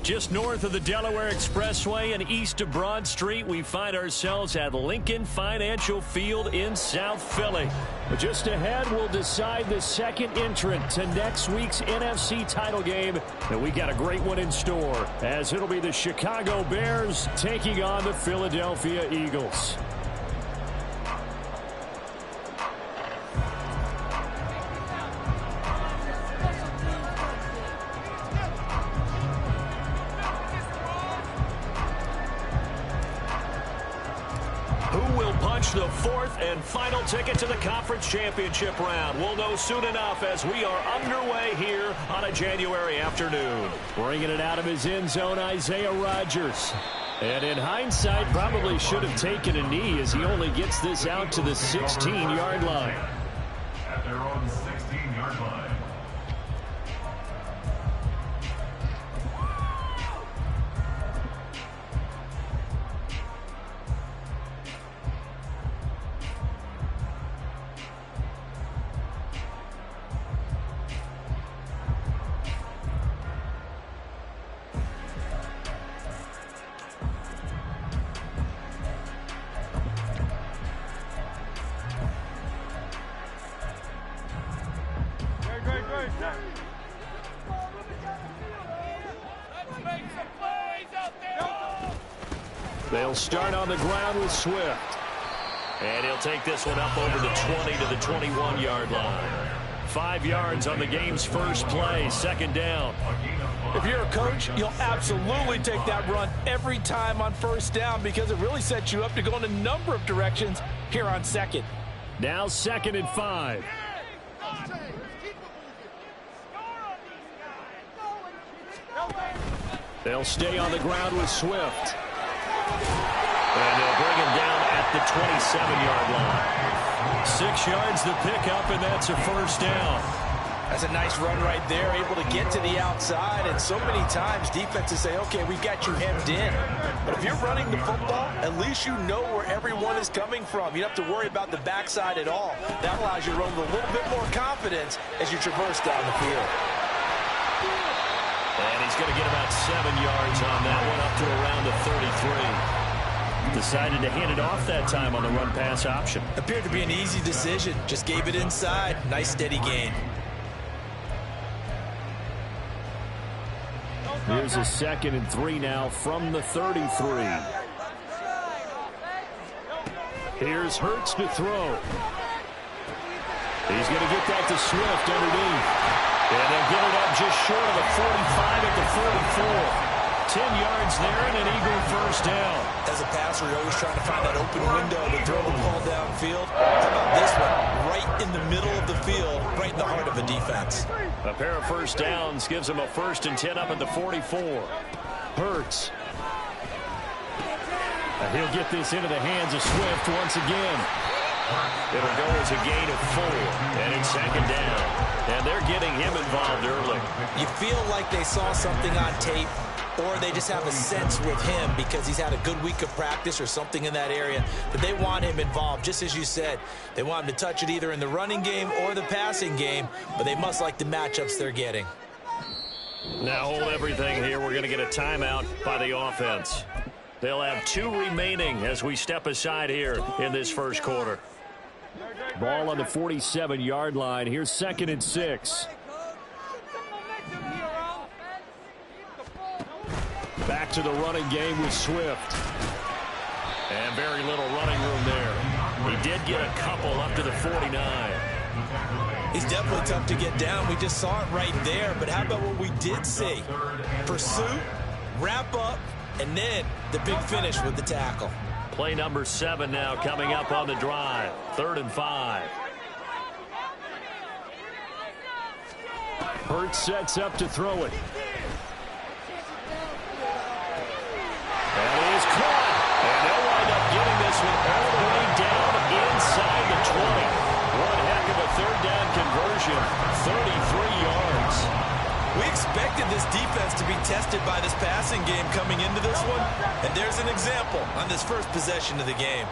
Just north of the Delaware Expressway and east of Broad Street, we find ourselves at Lincoln Financial Field in South Philly. But just ahead, we'll decide the second entrant to next week's NFC title game. And we got a great one in store, as it'll be the Chicago Bears taking on the Philadelphia Eagles. The fourth and final ticket to the conference championship round. We'll know soon enough as we are underway here on a January afternoon. Bringing it out of his end zone, Isaiah Rodgers. And in hindsight, probably should have taken a knee as he only gets this out to the 16-yard line. At their own 16-yard line. They'll start on the ground with Swift. And he'll take this one up over the 20 to the 21-yard line. 5 yards on the game's first play, second down. If you're a coach, you'll absolutely take that run every time on first down because it really sets you up to go in a number of directions here on second. Now 2nd and 5. They'll stay on the ground with Swift. And they'll bring him down at the 27-yard line. 6 yards the pickup, and that's a first down. That's a nice run right there, able to get to the outside. And so many times defenses say, okay, we've got you hemmed in. But if you're running the football, at least you know where everyone is coming from. You don't have to worry about the backside at all. That allows you to run with a little bit more confidence as you traverse down the field. And he's going to get about 7 yards on that one, up to around the 33. Decided to hand it off that time on the run-pass option. Appeared to be an easy decision. Just gave it inside. Nice, steady gain. Here's a 2nd and 3 now from the 33. Here's Hurts to throw. He's going to get that to Swift underneath. And they'll get it up just short of the 45 at the 44. 10 yards there and an Eagle first down. As a passer, you're always trying to find that open window to throw the ball downfield. How about this one? Right in the middle of the field, right in the heart of a defense. A pair of first downs gives him a 1st and 10 up at the 44. Hurts. And he'll get this into the hands of Swift once again. It'll go as a gain of 4, and it's 2nd down. And they're getting him involved early. You feel like they saw something on tape, or they just have a sense with him because he's had a good week of practice or something in that area that they want him involved. Just as you said, they want him to touch it either in the running game or the passing game, but they must like the matchups they're getting. Now hold everything here. We're going to get a timeout by the offense. They'll have 2 remaining as we step aside here in this first quarter. Ball on the 47-yard line. Here's 2nd and 6. Back to the running game with Swift. And very little running room there. He did get a couple up to the 49. He's definitely tough to get down. We just saw it right there. But how about what we did see? Pursuit, wrap up, and then the big finish with the tackle. Play number 7 now coming up on the drive. 3rd and 5. Hurts sets up to throw it. And it is caught. And they'll wind up getting this one all the way down inside the 20. One heck of a 3rd down conversion. 33 yards. We expected this defense to be tested by this passing game coming into this one. And there's an example on this first possession of the game.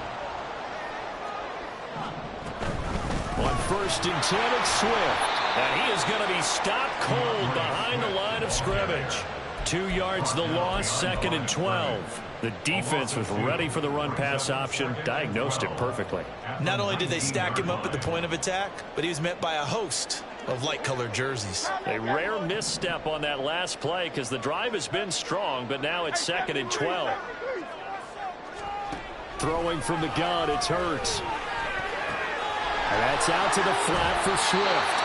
On 1st and 10, it's Swift. And he is going to be stopped cold behind the line of scrimmage. 2 yards the loss, 2nd and 12. The defense was ready for the run-pass option, diagnosed it perfectly. Not only did they stack him up at the point of attack, but he was met by a host of light-colored jerseys. A rare misstep on that last play because the drive has been strong, but now it's 2nd and 12. Throwing from the gun, it's Hurts. And that's out to the flat for Swift.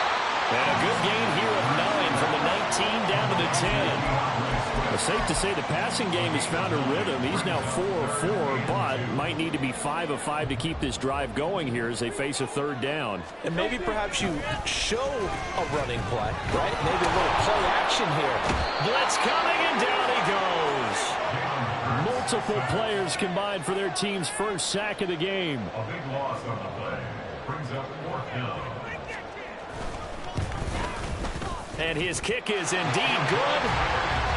And a good gain here of 9 from the 19 down to the 10. It's safe to say the passing game has found a rhythm. He's now 4 of 4, but might need to be 5 of 5 to keep this drive going here as they face a 3rd down. And maybe perhaps you show a running play, right? Maybe a little play action here. Blitz coming, and down he goes. Multiple players combined for their team's first sack of the game. A big loss on the play. Brings up 4th down. And his kick is indeed good.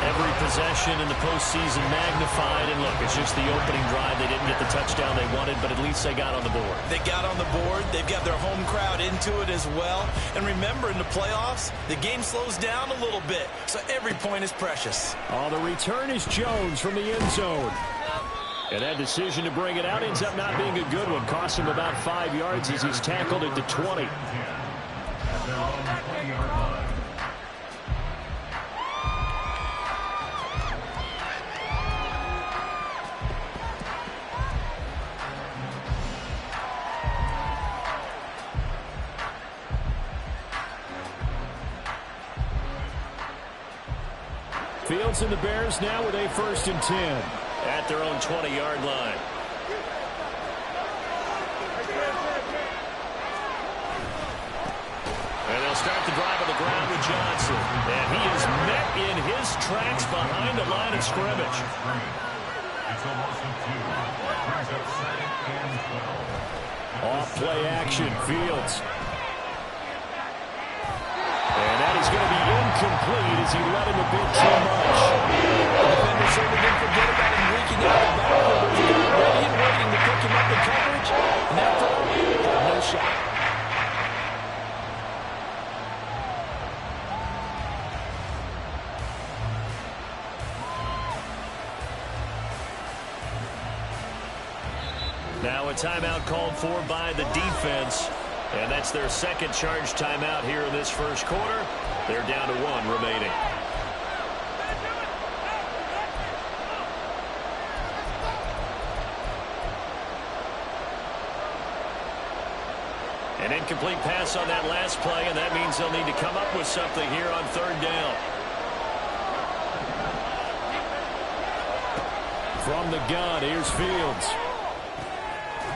Every possession in the postseason magnified. And look, it's just the opening drive. They didn't get the touchdown they wanted, but at least they got on the board. They got on the board. They've got their home crowd into it as well. And remember, in the playoffs, the game slows down a little bit. So every point is precious. Oh, the return is Jones from the end zone. And that decision to bring it out ends up not being a good one. Cost him about 5 yards as he's tackled at the 20. At their own 20-yard line. Fields and the Bears now with a 1st and 10 at their own 20-yard line. And they'll start the drive on the ground with Johnson. And he is met in his tracks behind the line of scrimmage. It's a loss of 2. Brings up 2nd and 12. Off play action, Fields. And that is going to be incomplete as he let him a bit too much. The defender certainly didn't forget about him leaking out of the backfield. He was ready and waiting to pick him up in coverage. And that throw, no shot. Now a timeout called for by the defense. And that's their 2nd charge timeout here in this 1st quarter. They're down to 1 remaining. An incomplete pass on that last play, and that means they'll need to come up with something here on 3rd down. From the gun, here's Fields.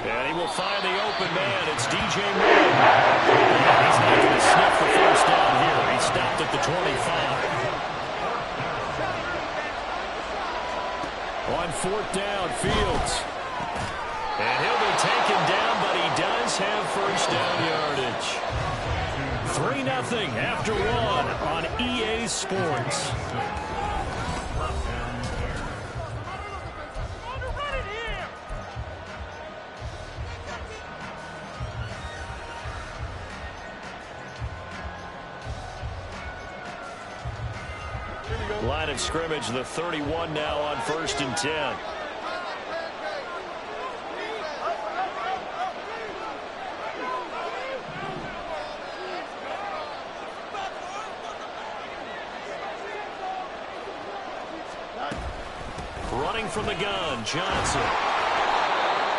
And he will find the open man. It's DJ Moore. He's not going to sniff the 1st down here. He stopped at the 25. On 4th down, Fields. And he'll be taken down, but he does have 1st down yardage. 3-0 after 1 on EA Sports. Line of scrimmage, the 31 now on 1st and 10. Running from the gun, Johnson.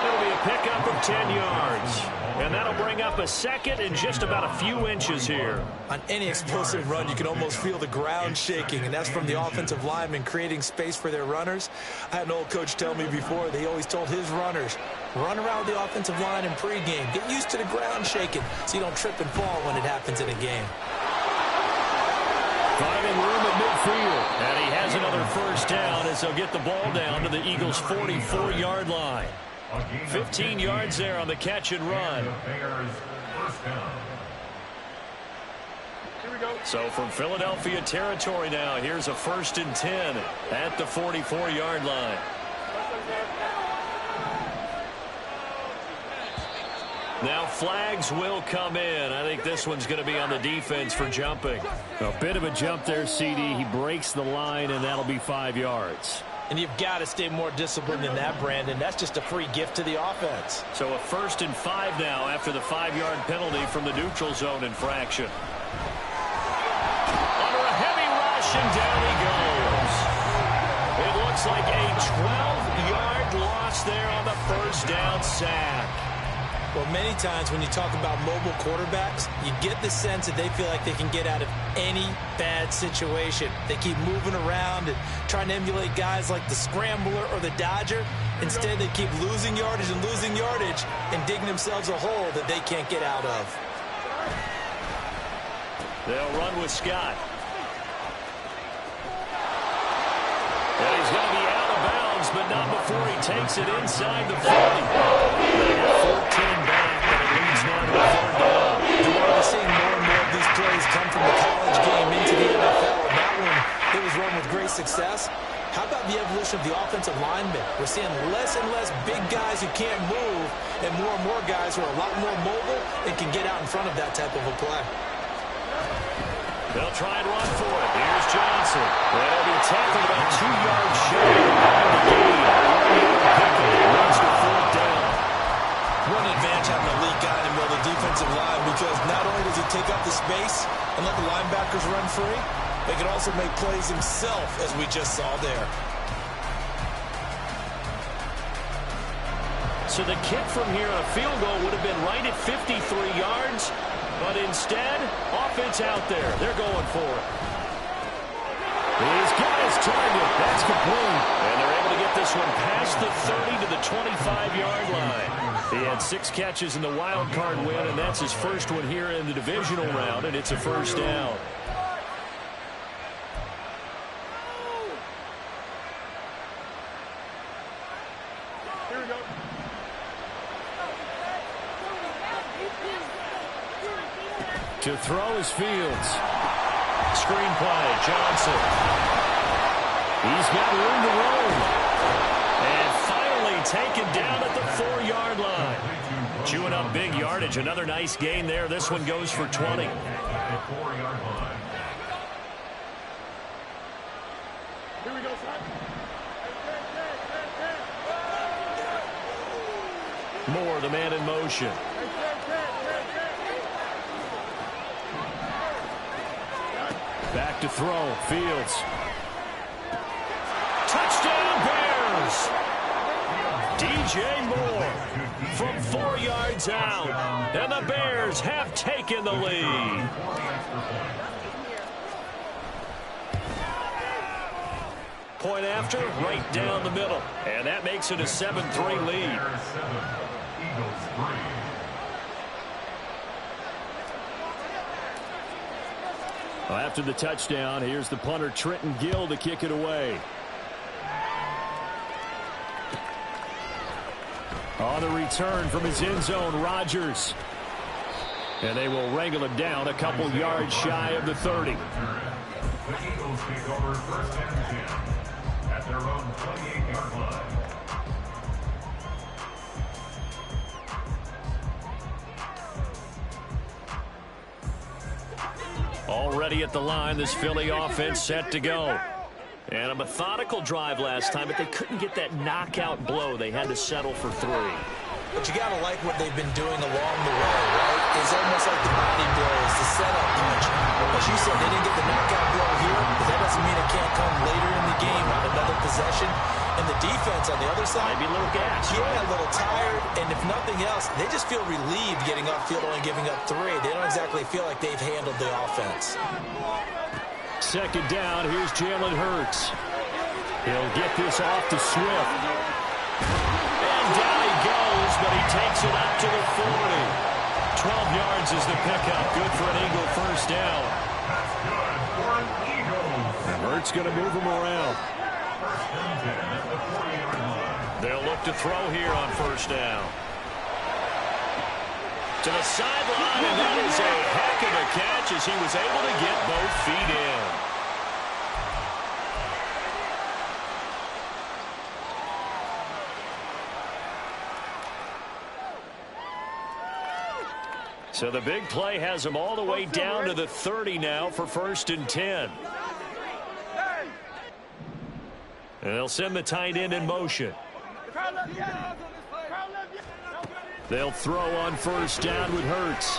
It'll be a pickup of 10 yards. And that'll bring up a 2nd and just about a few inches here. On any explosive run, you can almost feel the ground shaking, and that's from the offensive linemen creating space for their runners. I had an old coach tell me before, they always told his runners, run around the offensive line in pregame. Get used to the ground shaking so you don't trip and fall when it happens in a game. Finding room at midfield. And he has another 1st down as they'll get the ball down to the Eagles' 44-yard line. 15 yards there on the catch and run. So from Philadelphia territory now, here's a 1st and 10 at the 44-yard line. Now flags will come in. I think this one's going to be on the defense for jumping. A bit of a jump there, CD. He breaks the line, and that'll be 5 yards. And you've got to stay more disciplined than that, Brandon. That's just a free gift to the offense. So a 1st and 5 now after the 5-yard penalty from the neutral zone infraction. Under a heavy rush, and down he goes. It looks like a 12-yard loss there on the 1st down sack. Well, many times when you talk about mobile quarterbacks, you get the sense that they feel like they can get out of any bad situation. They keep moving around and trying to emulate guys like the scrambler or the dodger. Instead, they keep losing yardage and digging themselves a hole that they can't get out of. They'll run with Scott. And he's going to be out of bounds, but not before he takes it inside the 40. 14 back, but it leads now to a 3rd down. We're seeing more and more of these plays come from the college game into the NFL. And that one, it was run with great success. How about the evolution of the offensive linemen? We're seeing less and less big guys who can't move and more guys who are a lot more mobile and can get out in front of that type of a play. They'll try and run for it. Here's Johnson. And he'll be tackled about 2 yards shy of the game. 1 yard runs to 4th down. One advantage having a elite guy in the middle of the defensive line, because not only does he take up the space and let the linebackers run free, they can also make plays himself, as we just saw there. So the kick from here on a field goal would have been right at 53 yards, but instead, offense out there. They're going for it. He's got his target. That's complete. And they're able to get this one past the 30 to the 25-yard line. He had 6 catches in the wild card win, and that's his first one here in the divisional round, and it's a 1st down. Here we go. To throw is Fields. Screen play, Johnson. He's got room to roam. And finally taken down at the 4-yard line. Chewing up big yardage. Another nice gain there. This one goes for 20. At the 4-yard line. Here we go, son. Moore, the man in motion. Back to throw. Fields. Touchdown, Bears! DJ Moore from 4 yards out. And the Bears have taken the lead. Point after, right down the middle. And that makes it a 7-3 lead. Eagles 3. Well, after the touchdown, here's the punter, Trenton Gill, to kick it away. On the return from his end zone, Rodgers. And they will wrangle him down a couple yards shy of the 30. The Eagles take over 1st and 10 at their own 28-yard line. Already at the line, this Philly offense set to go. And a methodical drive last time, but they couldn't get that knockout blow. They had to settle for 3. But you got to like what they've been doing along the way, right? It's almost like the body blows, the setup punch. As you said, they didn't get the knockout blow here, but that doesn't mean it can't come later in the game on another possession. And the defense on the other side, Maybe a little gas. yeah, a little tired. And if nothing else, they just feel relieved getting upfield, only giving up 3. They don't exactly feel like they've handled the offense. 2nd down, here's Jalen Hurts. He'll get this off to Swift. And down he goes, but he takes it up to the 40. 12 yards is the pickup. Good for an Eagle 1st down. That's good for an Eagles. And Hurts going to move him around. 1st and 10 at the 40-yard line. They'll look to throw here on 1st down. To the sideline, and that is a heck of a catch as he was able to get both feet in. So the big play has them all the way down to the 30 now for 1st and 10. And they'll send the tight end in motion. They'll throw on 1st down with Hurts.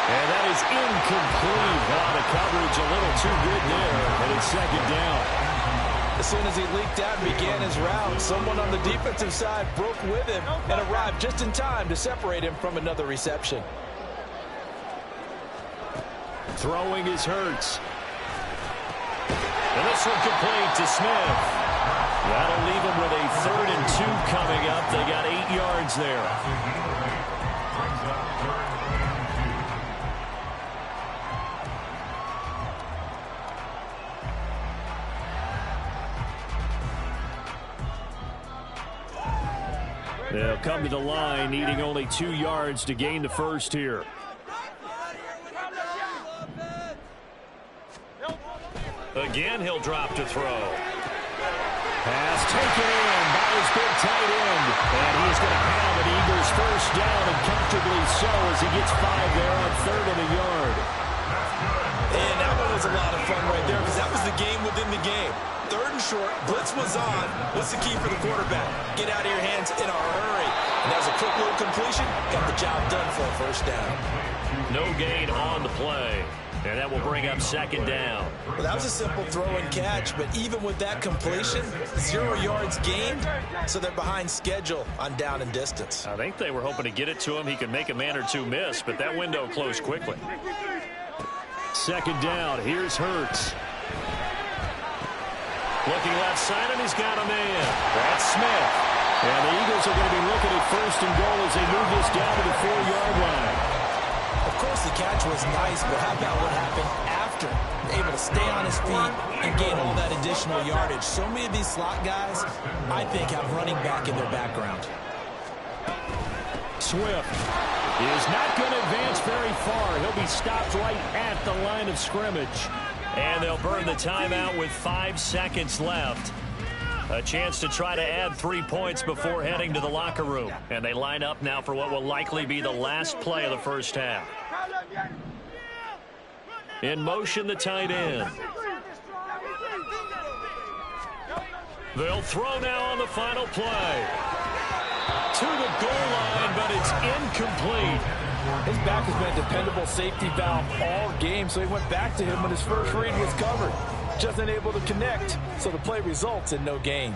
And that is incomplete. The coverage a little too good there, and it's 2nd down. As soon as he leaked out and began his route, someone on the defensive side broke with him and arrived just in time to separate him from another reception. Throwing is Hurts. And this one complete to Smith. That'll leave him with a 3rd and 2 coming up. They got 8 yards there. They'll come to the line, needing only 2 yards to gain the 1st here. Again, he'll drop to throw. Pass taken in by his big tight end. And he's going to have an Eagles 1st down, and comfortably so, as he gets 5 there on 3rd and a yard. And that one was a lot of fun right there, because that was the game within the game. 3rd and short, blitz was on. What's the key for the quarterback? Get out of your hands in a hurry. And that was a quick little completion. Got the job done for a 1st down. No gain on the play. And that will bring up 2nd down. Well, that was a simple throw and catch, but even with that completion, 0 yards gained, so they're behind schedule on down and distance. I think they were hoping to get it to him. He could make a man or two miss, but that window closed quickly. 2nd down. Here's Hurts. Looking left side, and he's got a man. That's Smith. And the Eagles are going to be looking at 1st and goal as they move this down to the 4-yard line. Of course, the catch was nice, but how about what happened after? Able to stay on his feet and gain all that additional yardage. So many of these slot guys, I think, have running back in their background. Swift is not going to advance very far. He'll be stopped right at the line of scrimmage. And they'll burn the timeout with 5 seconds left. A chance to try to add 3 points before heading to the locker room. And they line up now for what will likely be the last play of the 1st half. In motion, the tight end. They'll throw now on the final play. To the goal line, but it's incomplete. His back has been a dependable safety valve all game, so he went back to him when his first read was covered. Just unable to connect, so the play results in no gain.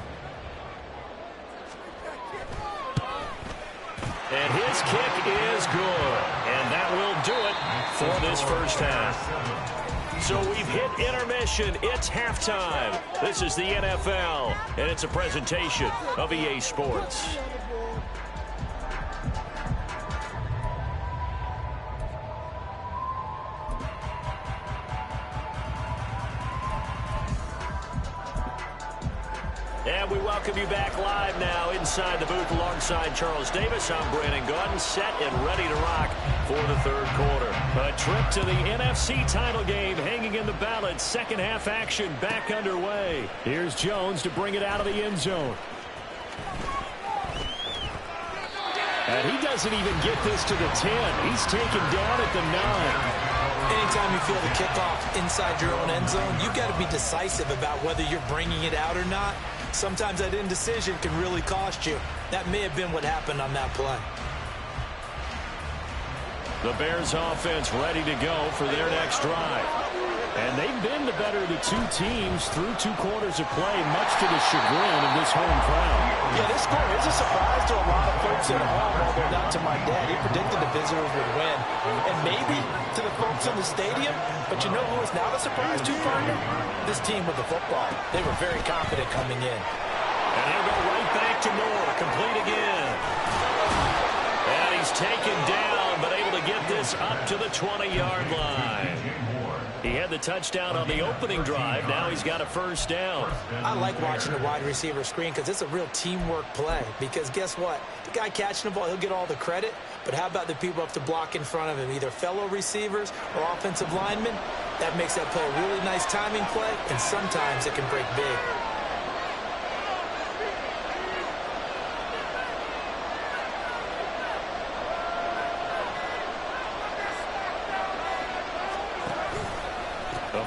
And his kick is good. And that will do it for this 1st half. So we've hit intermission. It's halftime. This is the NFL, and it's a presentation of EA Sports. And we welcome you back live now inside the booth alongside Charles Davis. I'm Brandon Gaudin, set and ready to rock for the 3rd quarter. A trip to the NFC title game hanging in the balance. 2nd half action back underway. Here's Jones to bring it out of the end zone. And he doesn't even get this to the 10. He's taken down at the 9. Anytime you feel the kickoff inside your own end zone, you've got to be decisive about whether you're bringing it out or not. Sometimes that indecision can really cost you. That may have been what happened on that play. The Bears offense ready to go for their next drive. And they've been the better of the 2 teams through 2 quarters of play, much to the chagrin of this home crowd. Yeah, this score is a surprise to a lot of folks at home, although not to my dad. He predicted the visitors would win. And maybe to the folks in the stadium, but you know who is not a surprise to, partner? This team with the football. They were very confident coming in. And he'll go right back to Moore, complete again. And he's taken down, but able to get this up to the 20-yard line. He had the touchdown on the opening drive. Now he's got a 1st down. I like watching the wide receiver screen because it's a real teamwork play. Because guess what? The guy catching the ball, he'll get all the credit. But how about the people up to block in front of him, either fellow receivers or offensive linemen? That makes that play a really nice timing play, and sometimes it can break big.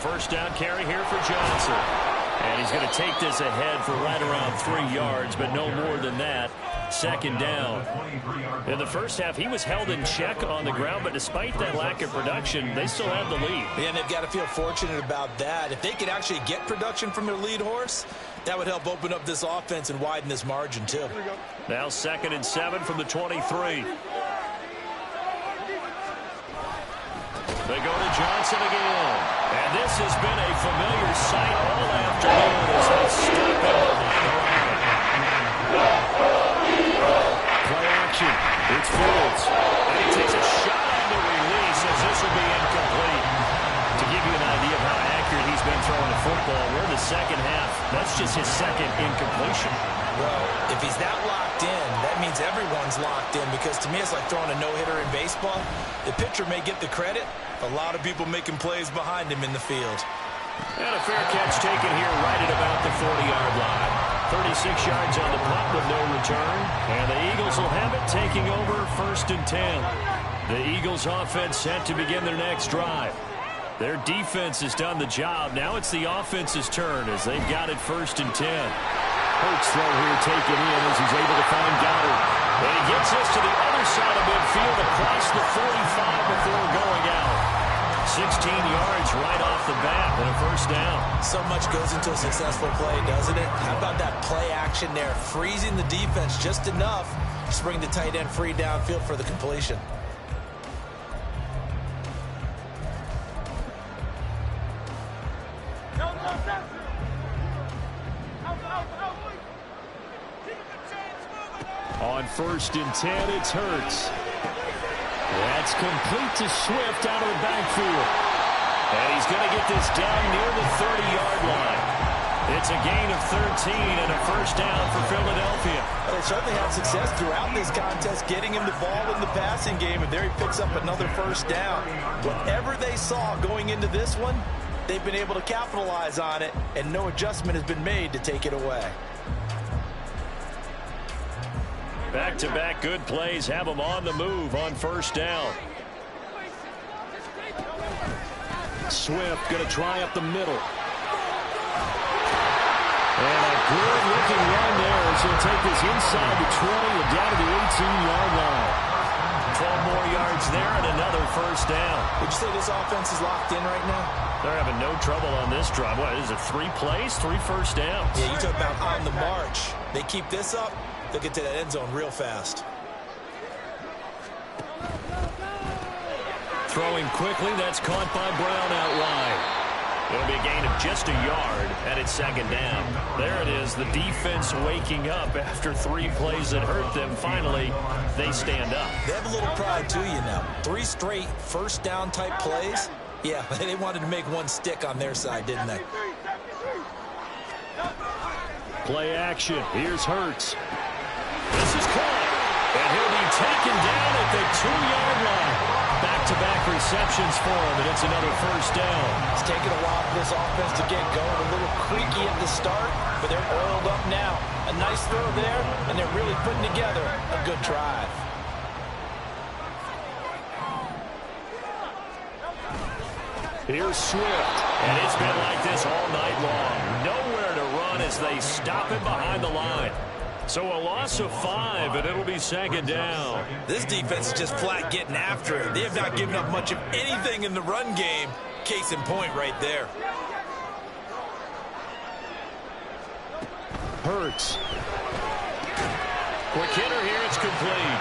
first down carry here for Johnson. And he's going to take this ahead for right around 3 yards, but no more than that. Second down. In the first half, he was held in check on the ground, but despite that lack of production, they still have the lead. Yeah, and they've got to feel fortunate about that. If they could actually get production from their lead horse, that would help open up this offense and widen this margin, too. Now 2nd and 7 from the 23. They go to Johnson again. And this has been a familiar sight all afternoon as they stop him behind the line. Play action. It's Fields. And he takes a shot on the release as this will be incomplete. To give you an idea of how accurate he's been throwing the football, we're in the second half. That's just his second incompletion. Well, if he's that locked in, that means everyone's locked in, because to me it's like throwing a no-hitter in baseball. The pitcher may get the credit. A lot of people making plays behind him in the field. And a fair catch taken here right at about the 40-yard line. 36 yards on the punt with no return. And the Eagles will have it, taking over 1st and 10. The Eagles offense set to begin their next drive. Their defense has done the job. Now it's the offense's turn as they've got it 1st and 10. Hurts throw here taken in as he's able to find Goddard. And he gets this to the other side of midfield across the 45 before going out. 16 yards right off the bat and a 1st down. So much goes into a successful play, doesn't it? How about that play action there? Freezing the defense just enough to bring the tight end free downfield for the completion. On 1st and 10, it's Hurts. That's complete to Swift out of the backfield. And he's going to get this down near the 30-yard line. It's a gain of 13 and a 1st down for Philadelphia. Well, they certainly had success throughout this contest getting him the ball in the passing game, and there he picks up another 1st down. Whatever they saw going into this one, they've been able to capitalize on it, and no adjustment has been made to take it away. Back-to-back good plays have them on the move on 1st down. Swift going to try up the middle. And a good-looking run there as he'll take this inside the 20 and down to the 18-yard line. 12 more yards there and another 1st down. Would you say this offense is locked in right now? They're having no trouble on this drive. What is it, 3 plays, 3 1st downs? Yeah, you talk about on the march. They keep this up, they'll get to that end zone real fast. Throwing quickly, that's caught by Brown out wide. It'll be a gain of just a yard, and it's 2nd down. There it is, the defense waking up after 3 plays that hurt them. Finally, they stand up. They have a little pride to you now. 3 straight 1st down type plays. Yeah, they wanted to make one stick on their side, didn't they? Play action. Here's Hurts. This is caught, and he'll be taken down at the 2-yard line. Back-to-back receptions for him, and it's another 1st down. It's taken a while for this offense to get going. A little creaky at the start, but they're oiled up now. A nice throw there, and they're really putting together a good drive. Here's Swift, and it's been like this all night long. Nowhere to run as they stop him behind the line. So a loss of 5, and it'll be 2nd down. This defense is just flat getting after it. They have not given up much of anything in the run game. Case in point right there. Hurts. Quick hitter here, it's complete.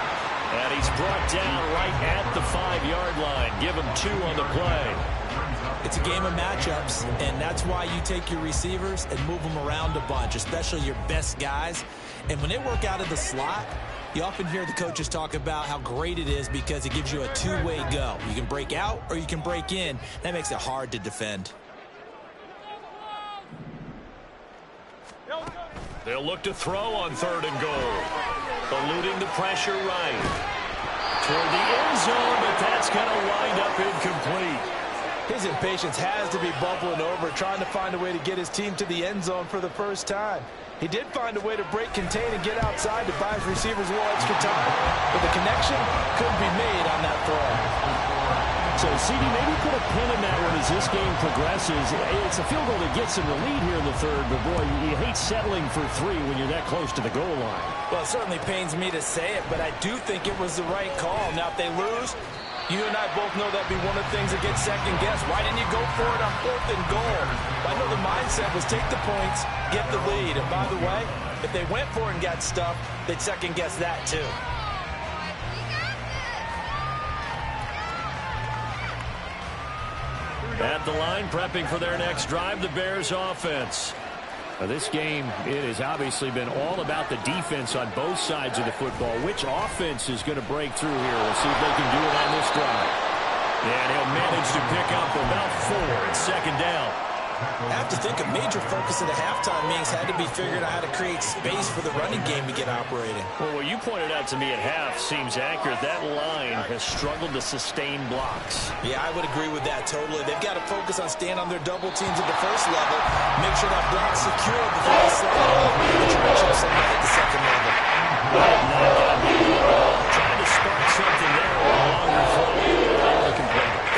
And he's brought down right at the 5-yard line. Give him 2 on the play. It's a game of matchups, and that's why you take your receivers and move them around a bunch, especially your best guys. And when they work out of the slot, you often hear the coaches talk about how great it is because it gives you a 2-way go. You can break out or you can break in. That makes it hard to defend. They'll look to throw on 3rd and goal. Eluding the pressure right. Toward the end zone, but that's going to wind up incomplete. His impatience has to be bubbling over, trying to find a way to get his team to the end zone for the first time. He did find a way to break contain and get outside to buy his receivers a little extra time, but the connection couldn't be made on that throw. So, CD, maybe put a pin in that one as this game progresses. It's a field goal that gets them the lead here in the third, but, boy, you hate settling for 3 when you're that close to the goal line. Well, it certainly pains me to say it, but I do think it was the right call. Now, if they lose, you and I both know that'd be one of the things that gets second-guessed. Why didn't you go for it on 4th and goal? I know the mindset was take the points, get the lead. And by the way, if they went for it and got stuffed, they'd second-guess that too. At the line, prepping for their next drive, the Bears offense. Now, this game, it has obviously been all about the defense on both sides of the football. Which offense is going to break through here? We'll see if they can do it on this drive. And he'll manage to pick up about 4. It's second down. I have to think a major focus at the halftime meetings had to be figuring out how to create space for the running game to get operating. Well, what you pointed out to me at half seems accurate. That line has struggled to sustain blocks. Yeah, I would agree with that totally. They've got to focus on staying on their double teams at the first level, make sure that block's secure before they slide off and try to chip somebody at the second level. Trying to spark something there with a longer throw.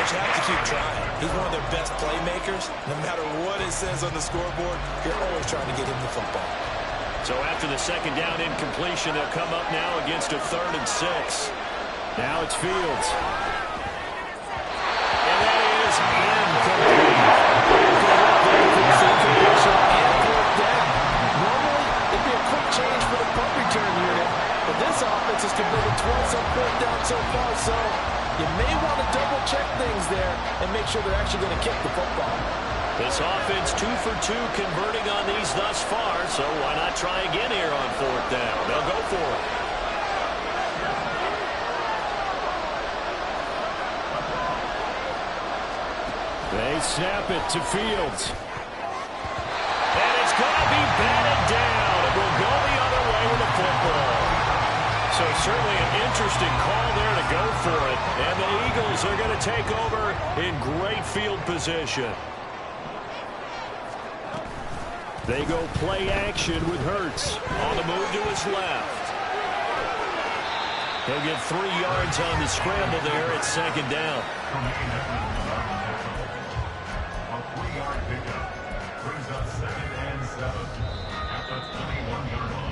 But you have to keep trying. He's one of their best playmakers. No matter what it says on the scoreboard, you're always trying to get him the football. So after the second down incompletion, they'll come up now against a 3rd and 6. Now it's Fields. And that is incomplete. Normally, it'd be a quick change for the punt return unit, but this offense has converted twice on 4th down so far, so you may want to double-check things there and make sure they're actually going to kick the football. This offense 2 for 2 converting on these thus far, so why not try again here on 4th down? They'll go for it. They snap it to Fields. And it's going to be batted down. It will go the other way with the football. So certainly an interesting call there to go for it. And the Eagles are going to take over in great field position. They go play action with Hurts on the move to his left. He'll get 3 yards on the scramble there at second down. A 3-yard pickup brings up 2nd and 7 at the 21-yard line.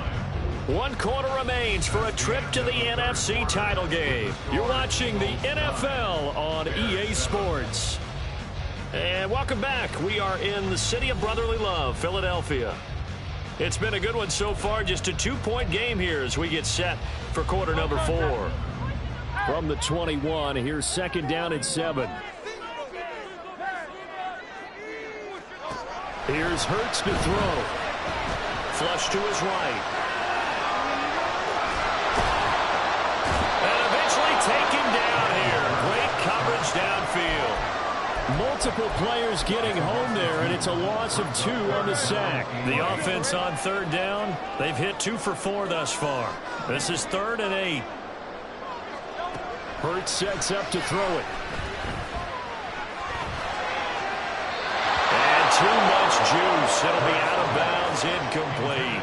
1 quarter remains for a trip to the NFC title game. You're watching the NFL on EA Sports. And welcome back. We are in the city of brotherly love, Philadelphia. It's been a good one so far. Just a 2-point game here as we get set for quarter number 4. From the 21, here's second down and 7. Here's Hurts to throw. Flush to his right. And eventually taken down here. Great coverage downfield. Multiple players getting home there, and it's a loss of 2 on the sack. The offense on 3rd down, they've hit 2 for 4 thus far. This is 3rd and 8. Hurts sets up to throw it. And too much juice. It'll be out of bounds, incomplete.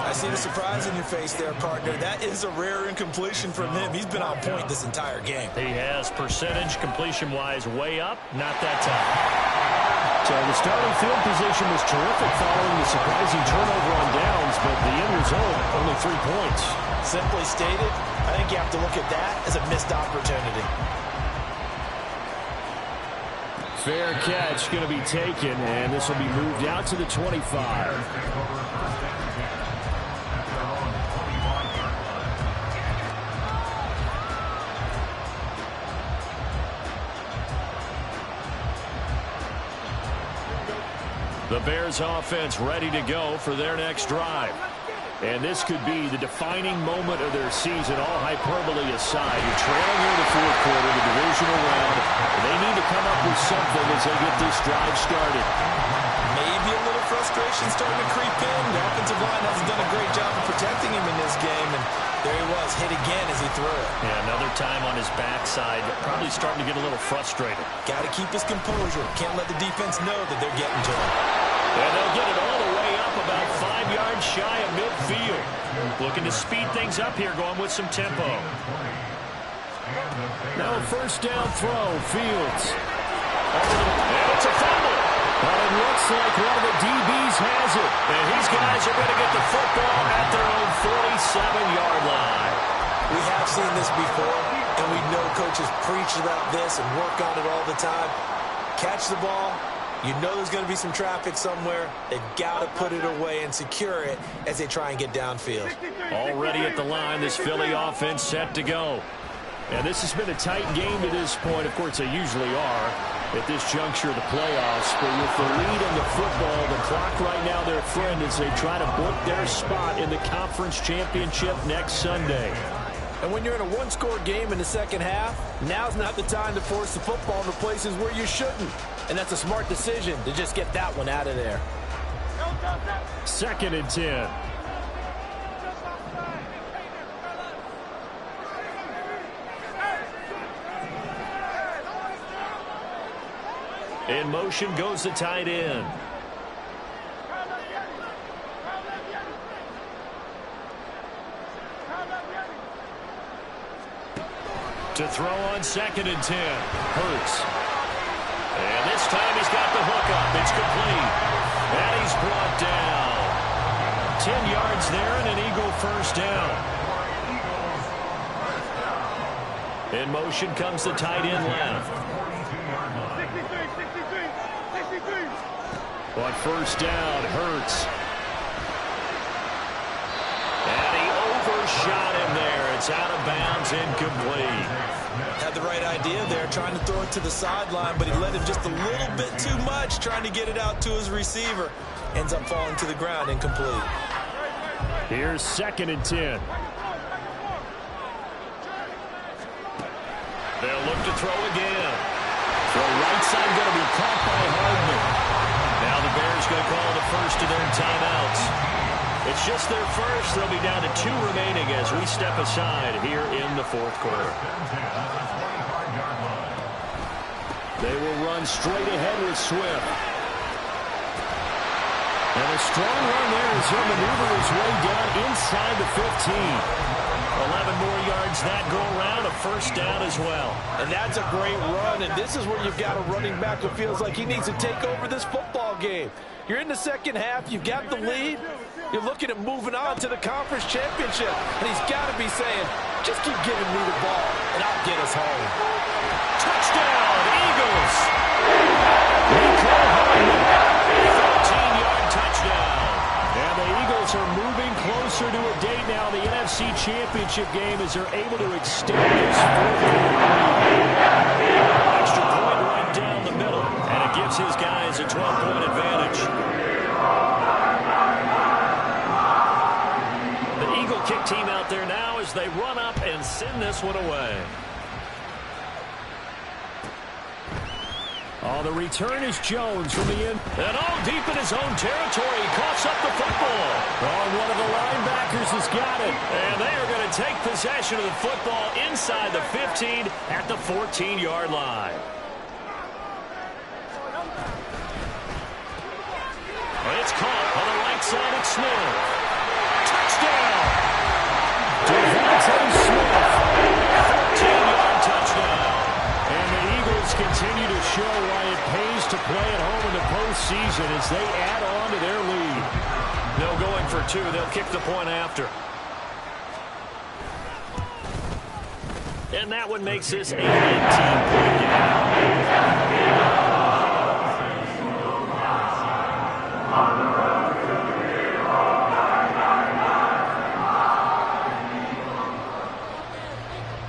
I see the surprise in your face there, partner. That is a rare incompletion from him. He's been on point this entire game. He has percentage completion-wise way up, not that time. So the starting field position was terrific following the surprising turnover on downs, but the end result, only 3 points. Simply stated, I think you have to look at that as a missed opportunity. Fair catch going to be taken, and this will be moved out to the 25. The Bears offense ready to go for their next drive. And this could be the defining moment of their season, all hyperbole aside. You're trailing here in the 4th quarter, the divisional round. They need to come up with something as they get this drive started. Maybe a little frustration starting to creep in. The offensive line hasn't done a great job of protecting him in this game, and there he was, hit again as he threw it. Yeah, another time on his backside, probably starting to get a little frustrated. Got to keep his composure. Can't let the defense know that they're getting to him. And they'll get it all the way up about 5 yards shy of midfield. Looking to speed things up here, going with some tempo. Now a first down throw, Fields. And it's a fumble. Well, it looks like one of the DBs has it. And these guys are going to get the football at their own 47-yard line. We have seen this before, and we know coaches preach about this and work on it all the time. Catch the ball. You know there's going to be some traffic somewhere. They've got to put it away and secure it as they try and get downfield. Already at the line, this Philly offense set to go. And this has been a tight game to this point. Of course, they usually are at this juncture of the playoffs. But with the lead in the football, the clock right now their friend as they try to book their spot in the conference championship next Sunday. And when you're in a one-score game in the second half, now's not the time to force the football into places where you shouldn't. And that's a smart decision to just get that one out of there. 2nd and 10. In motion goes the tight end. To throw on 2nd and 10. Hurts. And this time he's got the hook up. It's complete. And he's brought down. 10 yards there and an Eagle first down. In motion comes the tight end left. On first down, Hurts. And he overshot him there. It's out of bounds, incomplete. Had the right idea there, trying to throw it to the sideline, but he let him just a little bit too much, trying to get it out to his receiver. Ends up falling to the ground, incomplete. Here's 2nd and 10. They'll look to throw again. Throw right side going to be caught by Hardman. Now the Bears going to call the first of their timeouts. It's just their first. They'll be down to 2 remaining as we step aside here in the 4th quarter. They will run straight ahead with Swift. And a strong run there as he'll maneuver his way down inside the 15. 11 more yards that go around, a first down as well. And that's a great run, and this is where you've got a running back who feels like he needs to take over this football game. You're in the second half, you've got the lead, you're looking at moving on to the conference championship, and he's got to be saying, just keep giving me the ball, and I'll get us home. Touchdown, Eagles! Nico Hardman, 13-yard touchdown. And the Eagles are moving closer to a date now in the NFC Championship game as they're able to extend this 4th quarter. Extra point right down the middle, and it gives his guys a 12-point advantage. The Eagle kick team out there now as they run up and send this one away. Oh, the return is Jones from the end. And all deep in his own territory. He coughs up the football. Oh, one of the linebackers has got it. And they are going to take possession of the football inside the 15 at the 14-yard line. It's caught on the right side at Smith. Touchdown! Devontae Smith. 14-yard touchdown. And the Eagles continue to show why it pays to play at home in the postseason as they add on to their lead. No going for 2. They'll kick the point after. And that one makes this a 19-point game.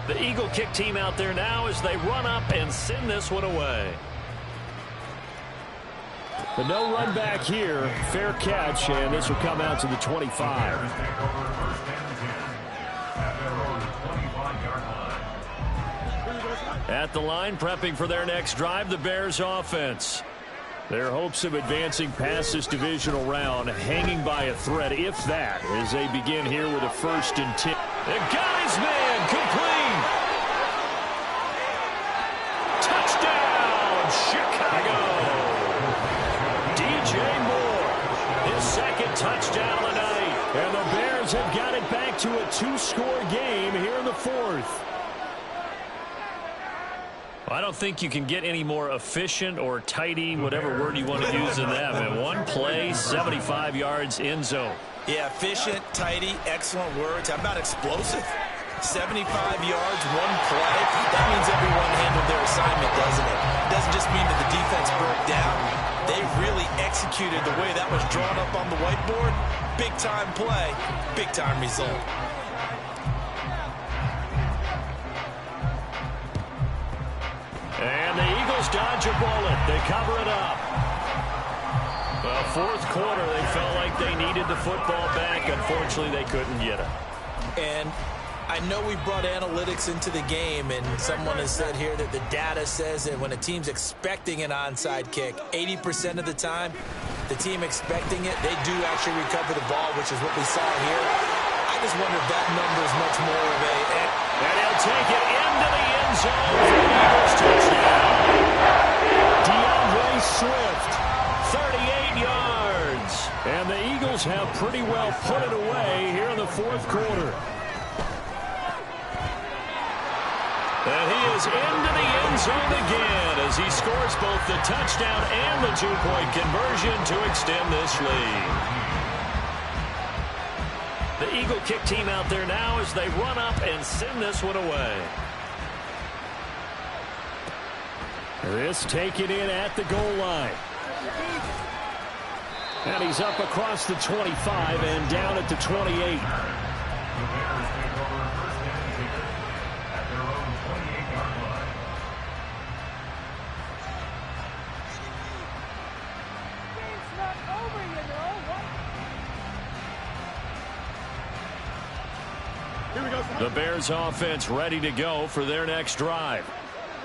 The Eagle kick team out there now as they run up and send this one away. But no run back here. Fair catch, and this will come out to the 25. At the line, prepping for their next drive, the Bears offense. Their hopes of advancing past this divisional round hanging by a thread, if that, as they begin here with a 1st and 10. They got his man, complete. Touchdown, Chicago. DJ Moore, his 2nd touchdown of the night. And the Bears have got it back to a 2-score game here in the 4th. I don't think you can get any more efficient or tidy, whatever word you want to use in that. Man, one play, 75 yards in zone. Yeah, efficient, tidy, excellent words. How about explosive? 75 yards, one play. That means everyone handled their assignment, doesn't it? It doesn't just mean that the defense broke down. They really executed the way that was drawn up on the whiteboard. Big-time play, big-time result. And the Eagles dodge a bullet. They cover it up. Well, fourth quarter, they felt like they needed the football back. Unfortunately, they couldn't get it. And I know we brought analytics into the game, and someone has said here that the data says that when a team's expecting an onside kick, 80% of the time, the team expecting it, they do actually recover the ball, which is what we saw here. I just wonder if that number is much more of a... And he'll take it into the end zone for the Eagles touchdown. DeAndre Swift, 38 yards. And the Eagles have pretty well put it away here in the fourth quarter. And he is into the end zone again as he scores both the touchdown and the two-point conversion to extend this lead. The Eagle kick team out there now as they run up and send this one away. This taken in at the goal line. And he's up across the 25 and down at the 28. The Bears offense ready to go for their next drive.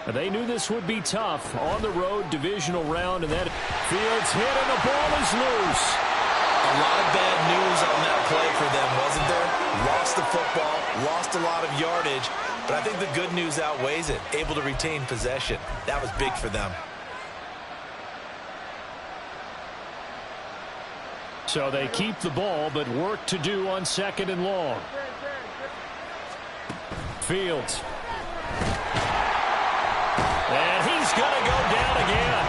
They knew this would be tough on the road, divisional round, and that Fields hit and the ball is loose. A lot of bad news on that play for them, wasn't there? Lost the football, lost a lot of yardage, but I think the good news outweighs it. Able to retain possession. That was big for them. So they keep the ball, but work to do on second and long. Fields. And he's going to go down again.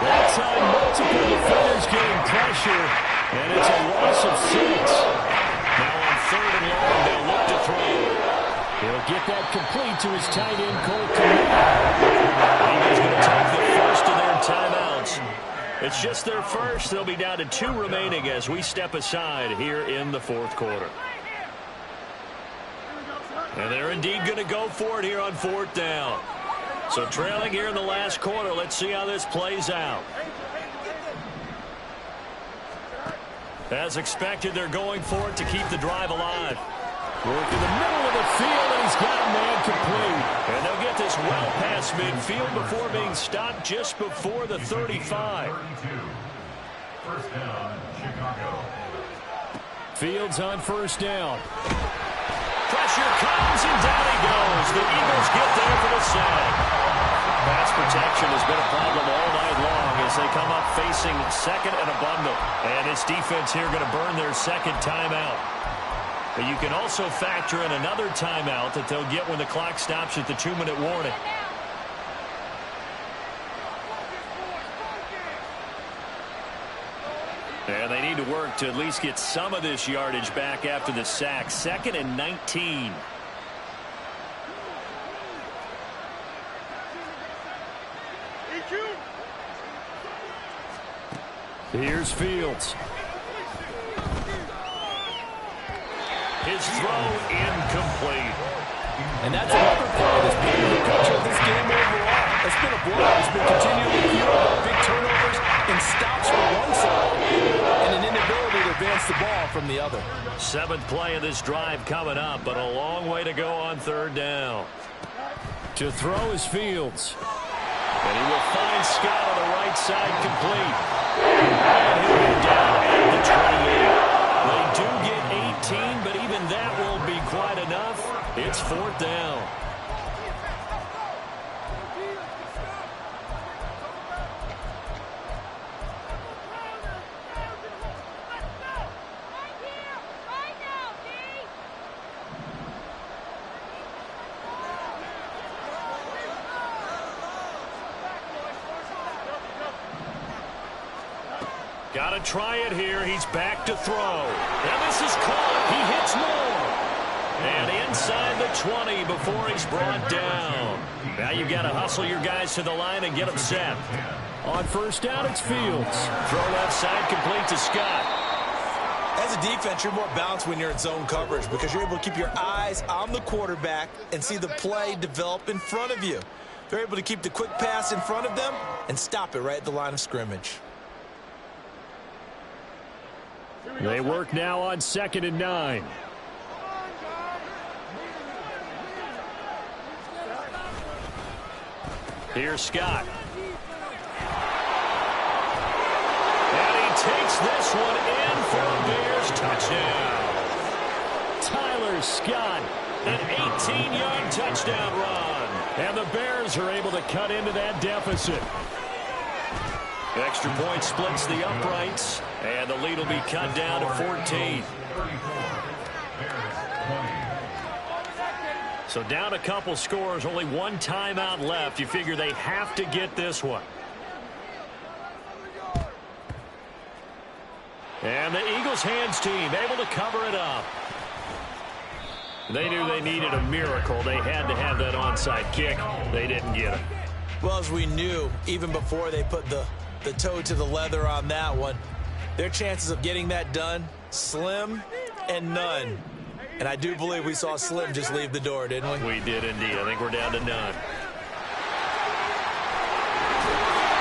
That time, multiple defenders getting pressure, and it's a loss of 6. Now on third and long, they'll look to throw. He'll get that complete to his tight end, Cole Kmet. Eagles going to take the first of their timeouts. It's just their first. They'll be down to 2 remaining as we step aside here in the fourth quarter. And they're indeed going to go for it here on fourth down. So trailing here in the last quarter, let's see how this plays out. As expected, they're going for it to keep the drive alive. Work in the middle of the field, and he's got man complete. And they'll get this well past midfield before being stopped just before the 35. First down, Chicago. Fields on first down. Pressure comes, and down he goes. The Eagles get there for the sack. Pass protection has been a problem all night long as they come up facing second and a bundle. And this defense here going to burn their second timeout. But you can also factor in another timeout that they'll get when the clock stops at the 2-minute warning. And they need to work to at least get some of this yardage back after the sack. 2nd and 19. Here's Fields. His throw incomplete. And that's another play that's been the culture of this game overall. It's been a blowout. It's been continually fueled by big turnovers and stops from one side and an inability to advance the ball from the other. 7th play of this drive coming up, but a long way to go on third down. To throw is Fields. And he will find Scott on the right side complete. And he'll be down at the 28. They do get 18, but even that won't be quite enough. It's fourth down. Got to try it here. He's back to throw. And this is caught. He hits more. And inside the 20 before he's brought down. Now you've got to hustle your guys to the line and get them set. On first down, it's Fields. Throw left side, complete to Scott. As a defense, you're more balanced when you're in zone coverage because you're able to keep your eyes on the quarterback and see the play develop in front of you. They're able to keep the quick pass in front of them and stop it right at the line of scrimmage. They work now on 2nd and 9. Here's Scott. And he takes this one in for a Bears touchdown. Tyler Scott, an 18-yard touchdown run. And the Bears are able to cut into that deficit. Extra point splits the uprights, and the lead will be cut down to 14. So down a couple scores, only one timeout left. You figure they have to get this one. And the Eagles hands team able to cover it up. They knew they needed a miracle. They had to have that onside kick. They didn't get it. Well, as we knew, even before they put the toe to the leather on that one, their chances of getting that done, slim and none. And I do believe we saw Slim just leave the door, didn't we? We did indeed. I think we're down to none.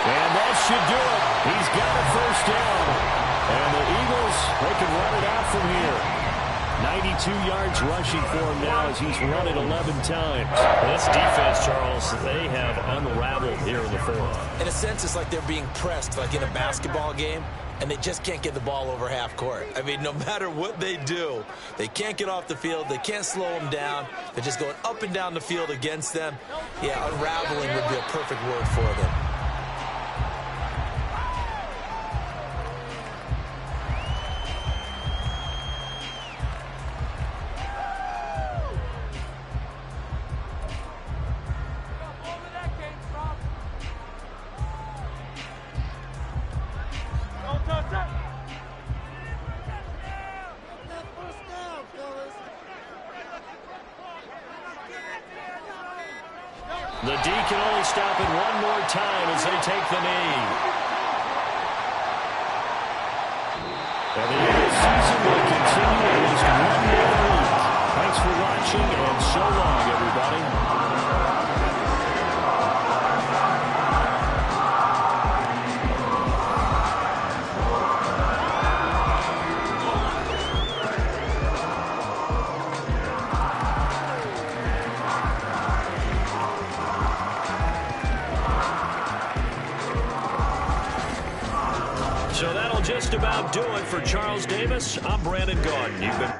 And that should do it. He's got a first down. And the Eagles, they can run it out from here. 92 yards rushing for him now as he's run it 11 times. This defense, Charles, they have unraveled here in the fourth. In a sense, it's like they're being pressed, like in a basketball game, and they just can't get the ball over half court. I mean, no matter what they do, they can't get off the field. They can't slow them down. They're just going up and down the field against them. Yeah, unraveling would be a perfect word for them. The D can only stop it one more time as they take the knee. And the Eagles season will continue at least one more week. Thanks for watching, and so long, everybody. So that'll just about do it for Charles Davis. I'm Brandon Gaudin. You've been